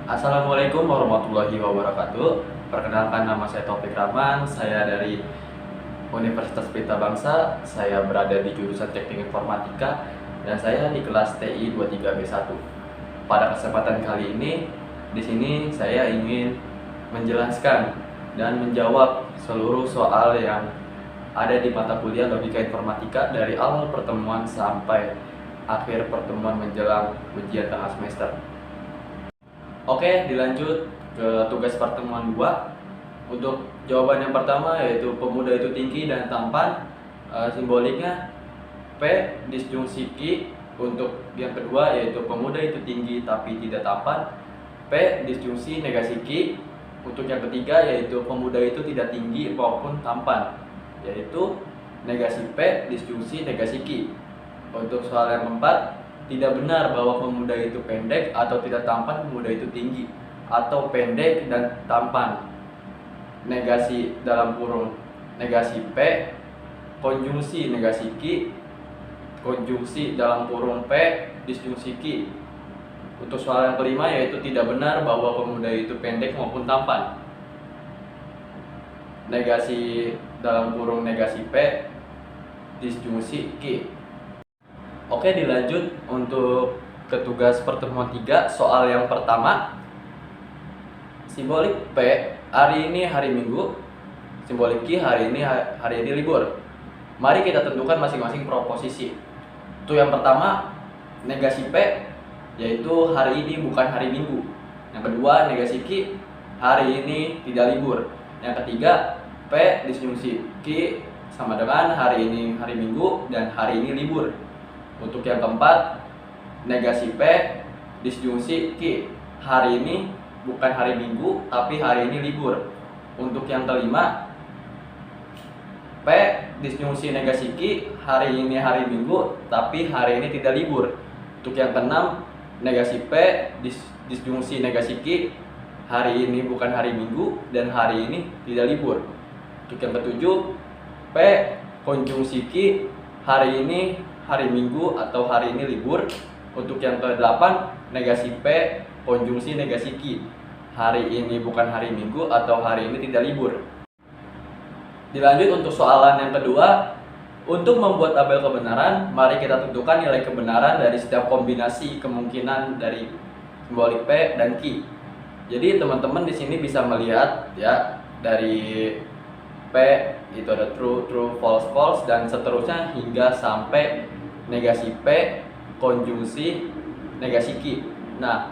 Assalamualaikum warahmatullahi wabarakatuh. Perkenalkan, nama saya Taufik Rahman. Saya dari Universitas Pelita Bangsa. Saya berada di jurusan Teknik Informatika dan saya di kelas TI 23B1. Pada kesempatan kali ini, di sini saya ingin menjelaskan dan menjawab seluruh soal yang ada di mata kuliah Logika Informatika dari awal pertemuan sampai akhir pertemuan menjelang ujian tengah semester. Oke, dilanjut ke tugas pertemuan 2. Untuk jawaban yang pertama yaitu pemuda itu tinggi dan tampan, simboliknya P disjungsi Q. Untuk yang kedua yaitu pemuda itu tinggi tapi tidak tampan, P disjungsi negasi Q. Untuk yang ketiga yaitu pemuda itu tidak tinggi maupun tampan, yaitu negasi P disjungsi negasi Q. Untuk soal yang keempat, tidak benar bahwa pemuda itu pendek atau tidak tampan, pemuda itu tinggi atau pendek dan tampan. Negasi dalam kurung negasi P, konjungsi negasi Q, konjungsi dalam kurung P, disjungsi Q. Untuk soal yang kelima yaitu tidak benar bahwa pemuda itu pendek maupun tampan. Negasi dalam kurung negasi P, disjungsi Q. Oke, dilanjut untuk ke tugas pertemuan 3. Soal yang pertama, simbolik P hari ini hari Minggu, simbolik Q hari ini libur. Mari kita tentukan masing-masing proposisi. Untuk yang pertama, negasi P yaitu hari ini bukan hari Minggu. Yang kedua, negasi Q hari ini tidak libur. Yang ketiga, P disjungsi Q sama dengan hari ini hari Minggu dan hari ini libur. Untuk yang keempat, negasi P disjungsi Q hari ini bukan hari Minggu tapi hari ini libur. Untuk yang kelima, P disjungsi negasi Q hari ini hari Minggu tapi hari ini tidak libur. Untuk yang keenam, negasi P disjungsi negasi Q hari ini bukan hari Minggu dan hari ini tidak libur. Untuk yang ketujuh, P konjungsi Q hari ini hari Minggu atau hari ini libur. Untuk yang ke-8, negasi P konjungsi negasi Q hari ini bukan hari Minggu atau hari ini tidak libur. Dilanjut untuk soalan yang kedua. Untuk membuat tabel kebenaran, mari kita tentukan nilai kebenaran dari setiap kombinasi kemungkinan dari simbolik P dan Q. Jadi teman-teman di sini bisa melihat ya, dari P itu ada true, true, false, false dan seterusnya hingga sampai negasi P konjungsi negasi Q. Nah,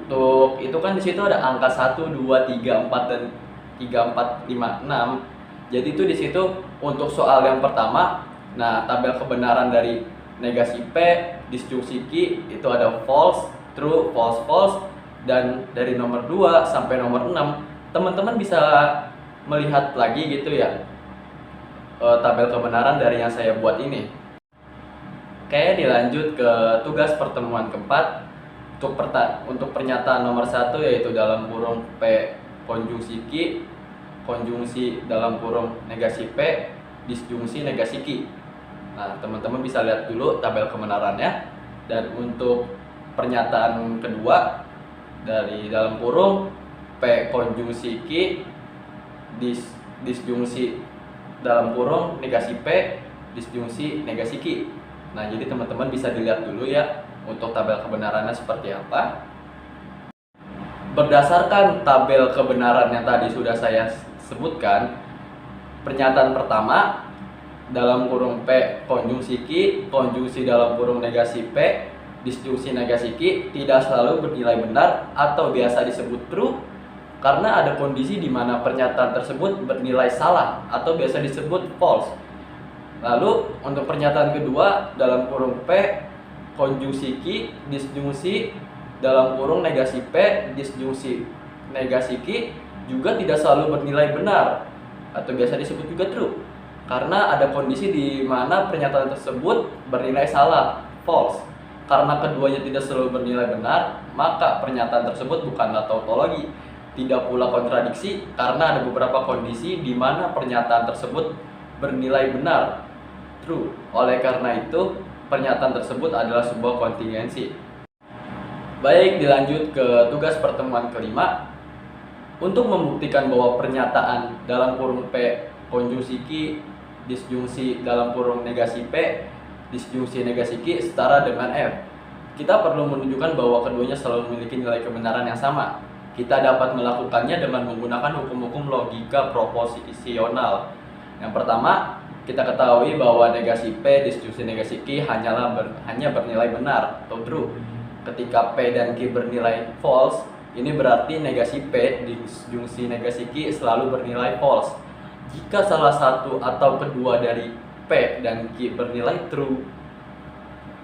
untuk itu kan di situ ada angka 1, 2, 3, 4 dan 3, 4, 5, 6. Jadi itu di situ untuk soal yang pertama. Nah, tabel kebenaran dari negasi P disjungsi Q itu ada false, true, false, false, dan dari nomor 2 sampai nomor 6 teman-teman bisa melihat lagi gitu ya, tabel kebenaran dari yang saya buat ini. Oke, dilanjut ke tugas pertemuan keempat. Untuk pernyataan nomor 1 yaitu dalam kurung P konjungsi Q, konjungsi dalam kurung negasi P, disjungsi negasi Q. Nah, teman-teman bisa lihat dulu tabel kebenarannya. Dan untuk pernyataan kedua, dari dalam kurung P konjungsi Q, disjungsi dalam kurung negasi P, disjungsi negasi Q. Nah, jadi teman-teman bisa dilihat dulu ya untuk tabel kebenarannya seperti apa. Berdasarkan tabel kebenaran yang tadi sudah saya sebutkan, pernyataan pertama dalam kurung P konjungsi Q, konjungsi dalam kurung negasi P, disjungsi negasi Q tidak selalu bernilai benar atau biasa disebut true karena ada kondisi di mana pernyataan tersebut bernilai salah atau biasa disebut false. Lalu untuk pernyataan kedua dalam kurung P konjungsi Q, disjungsi dalam kurung negasi P, disjungsi negasi Q juga tidak selalu bernilai benar atau biasa disebut juga true karena ada kondisi di mana pernyataan tersebut bernilai salah, false. Karena keduanya tidak selalu bernilai benar, maka pernyataan tersebut bukanlah tautologi. Tidak pula kontradiksi karena ada beberapa kondisi di mana pernyataan tersebut bernilai benar, true. Oleh karena itu, pernyataan tersebut adalah sebuah kontingensi. Baik, dilanjut ke tugas pertemuan kelima. Untuk membuktikan bahwa pernyataan dalam kurung P konjungsi Q disjungsi dalam kurung negasi P disjungsi negasi Q setara dengan F, kita perlu menunjukkan bahwa keduanya selalu memiliki nilai kebenaran yang sama. Kita dapat melakukannya dengan menggunakan hukum-hukum logika proposisional. Yang pertama, kita ketahui bahwa negasi P disjungsi negasi Q hanya bernilai benar atau true. Ketika P dan Q bernilai false, ini berarti negasi P disjungsi negasi Q selalu bernilai false. Jika salah satu atau kedua dari P dan Q bernilai true.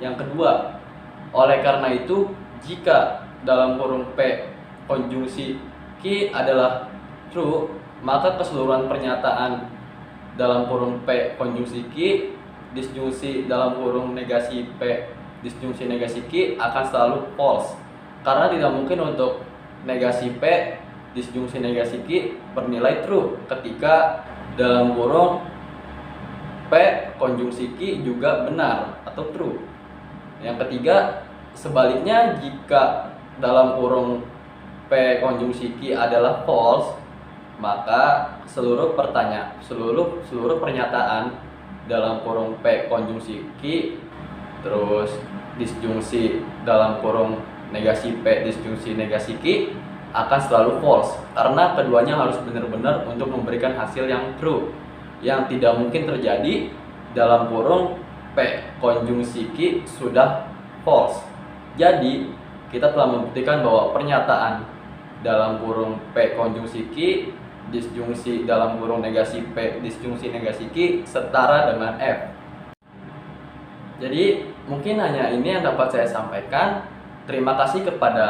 Yang kedua, oleh karena itu, jika dalam kurung P konjungsi Q adalah true, maka keseluruhan pernyataan dalam kurung P konjungsi Q disjungsi dalam kurung negasi P disjungsi negasi Q akan selalu false. Karena tidak mungkin untuk negasi P disjungsi negasi Q bernilai true ketika dalam kurung P konjungsi Q juga benar atau true. Yang ketiga, sebaliknya jika dalam kurung P konjungsi Q adalah false, maka seluruh pernyataan dalam kurung P konjungsi Q terus disjungsi dalam kurung negasi P disjungsi negasi Q akan selalu false, karena keduanya harus benar-benar untuk memberikan hasil yang true, yang tidak mungkin terjadi dalam kurung P konjungsi Q sudah false. Jadi kita telah membuktikan bahwa pernyataan dalam kurung P konjungsi Q disjungsi dalam kurung negasi P disjungsi negasi Q setara dengan F. Jadi mungkin hanya ini yang dapat saya sampaikan. Terima kasih kepada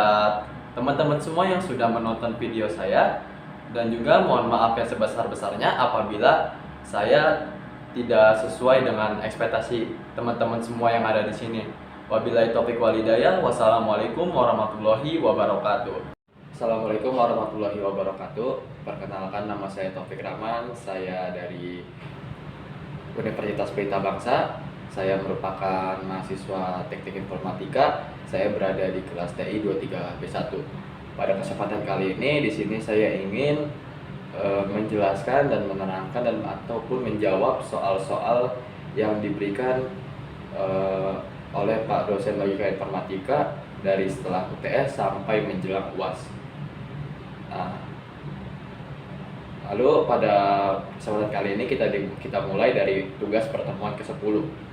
teman-teman semua yang sudah menonton video saya, dan juga mohon maaf yang sebesar-besarnya apabila saya tidak sesuai dengan ekspektasi teman-teman semua yang ada di sini. Wabillahi taufiq wal hidayah. Wassalamualaikum warahmatullahi wabarakatuh. Assalamualaikum warahmatullahi wabarakatuh. Perkenalkan, nama saya Taufik Rahman. Saya dari Universitas Pelita Bangsa. Saya merupakan mahasiswa Teknik Informatika. Saya berada di kelas TI 23B1. Pada kesempatan kali ini di sini saya ingin menjelaskan dan menerangkan dan ataupun menjawab soal-soal yang diberikan oleh Pak dosen Logika Informatika dari setelah UTS sampai menjelang UAS. Nah, lalu pada kesempatan kali ini kita mulai dari tugas pertemuan ke-10.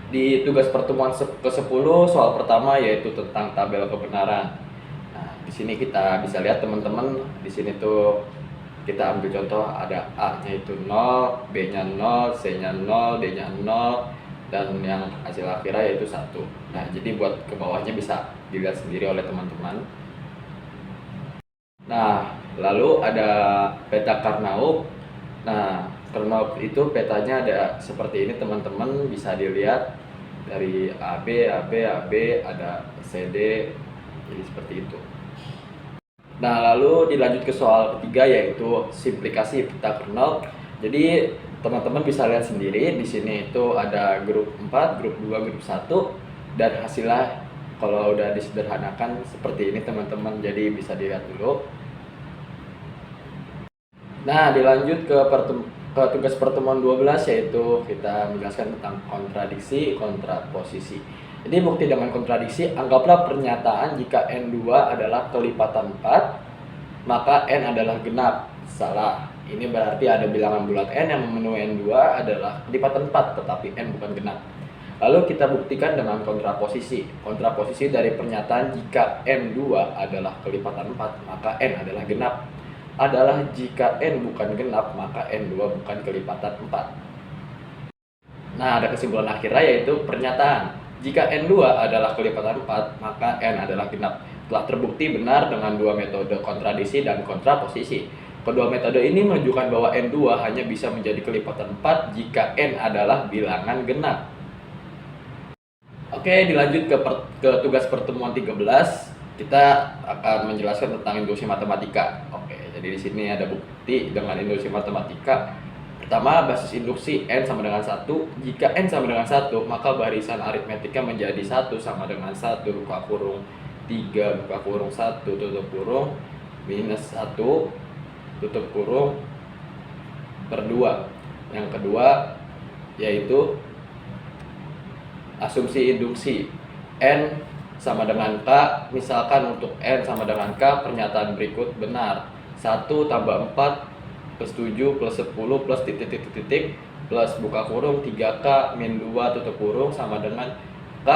Di tugas pertemuan ke-10 soal pertama yaitu tentang tabel kebenaran. Nah, di sini kita bisa lihat teman-teman, di sini tuh kita ambil contoh ada A-nya itu 0, B-nya 0, C-nya 0, D-nya 0, dan yang hasil akhirnya yaitu 1. Nah, jadi buat ke bawahnya bisa dilihat sendiri oleh teman-teman. Nah, lalu ada peta Carnot. Nah, Carnot itu petanya ada seperti ini teman-teman, bisa dilihat dari AB, ada CD, jadi seperti itu. Nah, lalu dilanjut ke soal ketiga yaitu simplikasi peta Carnot. Jadi teman-teman bisa lihat sendiri di sini itu ada grup 4, grup 2, grup 1, dan hasilnya kalau udah disederhanakan seperti ini teman-teman, jadi bisa dilihat dulu. Nah, dilanjut ke tugas pertemuan 12 yaitu kita menjelaskan tentang kontradiksi, kontraposisi. Jadi bukti dengan kontradiksi, anggaplah pernyataan jika N2 adalah kelipatan 4, maka N adalah genap. Salah. Ini berarti ada bilangan bulat N yang memenuhi N2 adalah kelipatan 4, tetapi N bukan genap. Lalu kita buktikan dengan kontraposisi. Kontraposisi dari pernyataan jika N2 adalah kelipatan 4, maka N adalah genap adalah jika N bukan genap, maka N2 bukan kelipatan 4. Nah, ada kesimpulan akhirnya yaitu pernyataan jika N2 adalah kelipatan 4, maka N adalah genap telah terbukti benar dengan dua metode kontradiksi dan kontraposisi. Kedua metode ini menunjukkan bahwa N2 hanya bisa menjadi kelipatan 4 jika N adalah bilangan genap. Oke, dilanjut ke tugas pertemuan 13. Kita akan menjelaskan tentang induksi matematika. Oke, jadi di sini ada bukti dengan induksi matematika. Pertama, basis induksi N sama dengan 1. Jika N sama dengan 1, maka barisan aritmetika menjadi 1 sama dengan 1 buka kurung 3 buka kurung 1 tutup kurung minus 1 tutup kurung per 2. Yang kedua yaitu asumsi induksi N sama dengan K. Misalkan untuk N sama dengan K, pernyataan berikut benar. 1 tambah 4 plus 7 plus 10 plus titik plus buka kurung 3K min 2 tutup kurung sama dengan K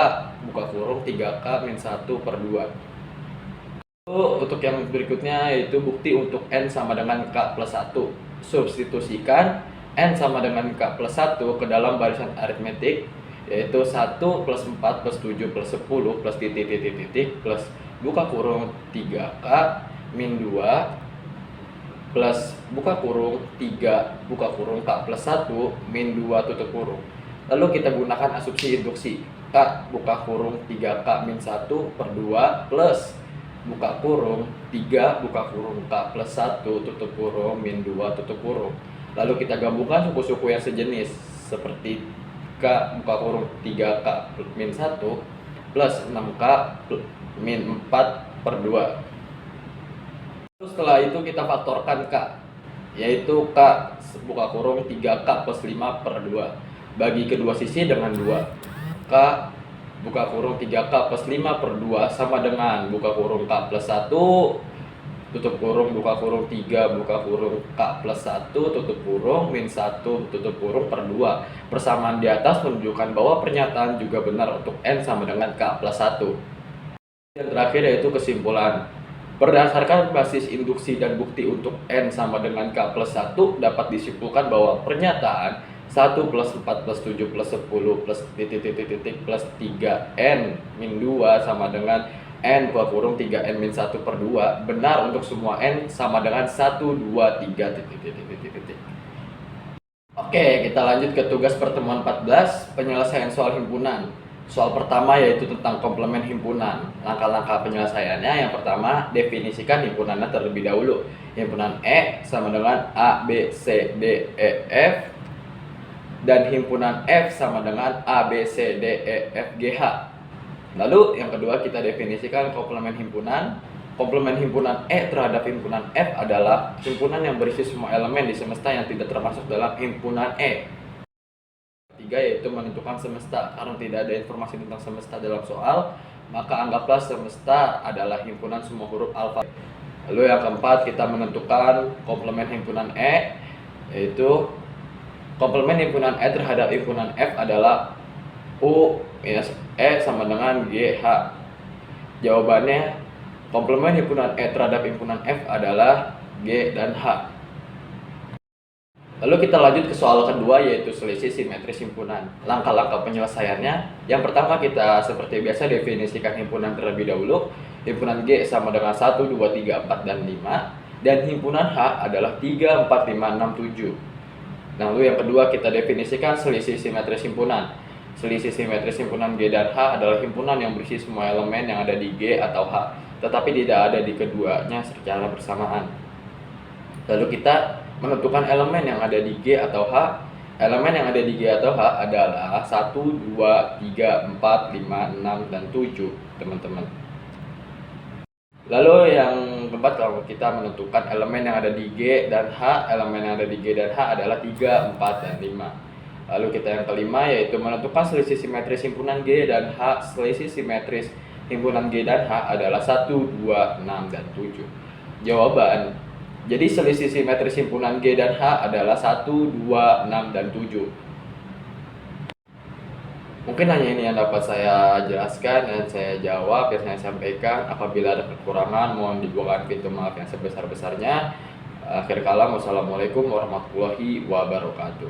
buka kurung 3K min 1 per 2. Untuk yang berikutnya yaitu bukti untuk N sama dengan K plus 1. Substitusikan N sama dengan K plus 1 ke dalam barisan aritmetik, yaitu 1 plus 4 plus 7 plus 10 plus titik plus buka kurung 3K min 2 plus buka kurung 3 buka kurung K plus 1 min 2 tutup kurung. Lalu kita gunakan asumsi induksi K buka kurung 3K min 1 per 2 plus buka kurung 3 buka kurung K plus 1 tutup kurung min 2 tutup kurung. Lalu kita gabungkan suku-suku yang sejenis seperti K buka kurung 3K min 1 plus 6K min 4 per 2. Setelah itu kita faktorkan K, yaitu K buka kurung 3K plus 5 per 2. Bagi kedua sisi dengan 2. K buka kurung 3K plus 5 per 2 sama dengan buka kurung K plus 1 tutup kurung buka kurung 3 buka kurung K plus 1 tutup kurung min 1 tutup kurung per 2. Persamaan di atas menunjukkan bahwa pernyataan juga benar untuk N sama dengan K plus 1. Yang terakhir yaitu kesimpulan. Berdasarkan basis induksi dan bukti untuk N sama dengan K plus 1, dapat disimpulkan bahwa pernyataan 1 plus 4 plus 7 plus 10 plus titik plus 3N min 2 sama dengan N buka kurung 3N min 1 per 2 benar untuk semua N sama dengan 1, 2, 3 titik. Oke, kita lanjut ke tugas pertemuan 14, penyelesaian soal himpunan. Soal pertama yaitu tentang komplement himpunan. Langkah-langkah penyelesaiannya, yang pertama, definisikan himpunannya terlebih dahulu. Himpunan E sama dengan A, B, C, D, E, F. Dan himpunan F sama dengan A, B, C, D, E, F, G, H. Lalu yang kedua kita definisikan komplement himpunan. Komplement himpunan E terhadap himpunan F adalah himpunan yang berisi semua elemen di semesta yang tidak termasuk dalam himpunan E. Tiga yaitu menentukan semesta. Karena tidak ada informasi tentang semesta dalam soal, maka anggaplah semesta adalah himpunan semua huruf alfabet. Lalu yang keempat kita menentukan komplement himpunan E, yaitu komplement himpunan E terhadap himpunan F adalah U minus E sama dengan GH. Jawabannya komplement himpunan E terhadap himpunan F adalah G dan H. Lalu kita lanjut ke soal kedua yaitu selisih simetris himpunan. Langkah-langkah penyelesaiannya, yang pertama kita seperti biasa definisikan himpunan terlebih dahulu. Himpunan G sama dengan 1, 2, 3, 4, dan 5. Dan himpunan H adalah 3, 4, 5, 6, 7. Lalu yang kedua kita definisikan selisih simetris himpunan. Selisih simetris himpunan G dan H adalah himpunan yang berisi semua elemen yang ada di G atau H, tetapi tidak ada di keduanya secara bersamaan. Lalu kita menentukan elemen yang ada di G atau H. Elemen yang ada di G atau H adalah 1, 2, 3, 4, 5, 6, dan 7, teman-teman. Lalu yang keempat, kalau kita menentukan elemen yang ada di G dan H, elemen yang ada di G dan H adalah 3, 4, dan 5. Lalu kita yang kelima yaitu menentukan selisih simetris himpunan G dan H. Selisih simetris himpunan G dan H adalah 1, 2, 6, dan 7. Jawaban, jadi selisih simetris himpunan G dan H adalah 1, 2, 6, dan 7. Mungkin hanya ini yang dapat saya jelaskan dan saya jawab, yang saya sampaikan. Apabila ada kekurangan, mohon dibukakan pintu maaf yang sebesar-besarnya. Akhir kalam, wassalamualaikum warahmatullahi wabarakatuh.